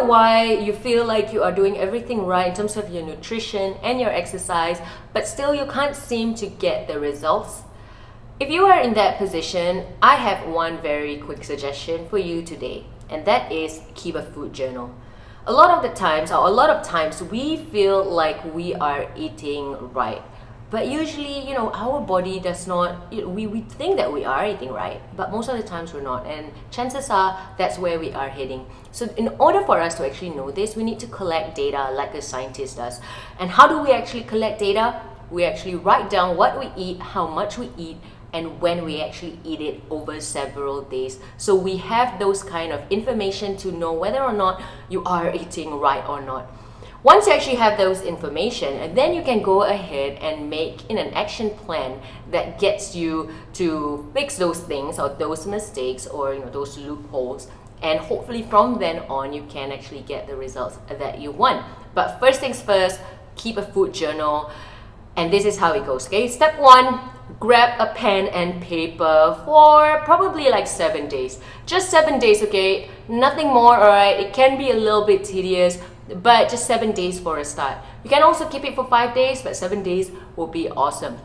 wonder why you feel like you are doing everything right in terms of your nutrition and your exercise, but still you can't seem to get the results? If you are in that position, I have one very quick suggestion for you today, and that is keep a food journal. A lot of times we feel like we are eating right. But usually, our body does not, we think that we are eating right, but most of the times we're not. And chances are that's where we are heading. So in order for us to actually know this, we need to collect data like a scientist does. And how do we actually collect data? We actually write down what we eat, how much we eat, and when we actually eat it over several days. So we have those kind of information to know whether or not you are eating right or not. Once you actually have those information, and then you can go ahead and make an action plan that gets you to fix those things or those mistakes or those loopholes, and hopefully from then on you can actually get the results that you want. But first things first, keep a food journal, and this is how it goes. Okay, step 1, grab a pen and paper for probably like 7 days. Just 7 days, okay? Nothing more, alright? It can be a little bit tedious, but just 7 days for a start. You can also keep it for 5 days, but 7 days will be awesome.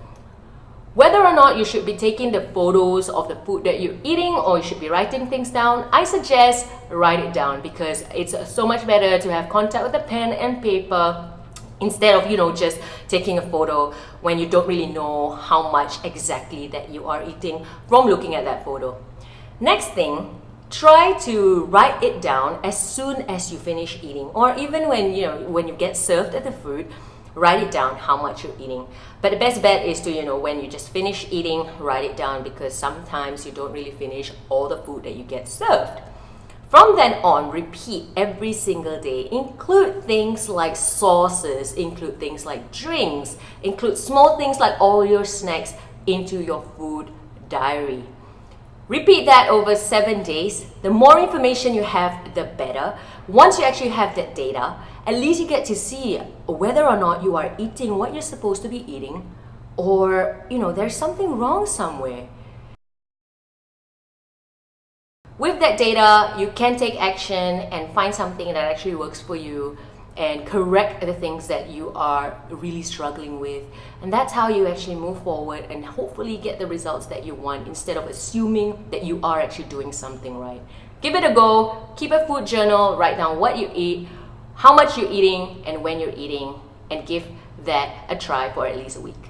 Whether or not you should be taking the photos of the food that you're eating or you should be writing things down, I suggest write it down because it's so much better to have contact with a pen and paper instead of just taking a photo when you don't really know how much exactly that you are eating from looking at that photo. Next thing, try to write it down as soon as you finish eating, or even when you get served the food, write it down how much you're eating. But the best bet is to when you just finish eating, write it down, because sometimes you don't really finish all the food that you get served. From then on, repeat every single day. Include things like sauces, include things like drinks, include small things like all your snacks into your food diary. Repeat that over 7 days. The more information you have, the better. Once you actually have that data, at least you get to see whether or not you are eating what you're supposed to be eating, or there's something wrong somewhere. With that data, you can take action and find something that actually works for you and correct the things that you are really struggling with. And that's how you actually move forward and hopefully get the results that you want instead of assuming that you are actually doing something right. Give it a go, keep a food journal, write down what you eat, how much you're eating, and when you're eating, and give that a try for at least a week.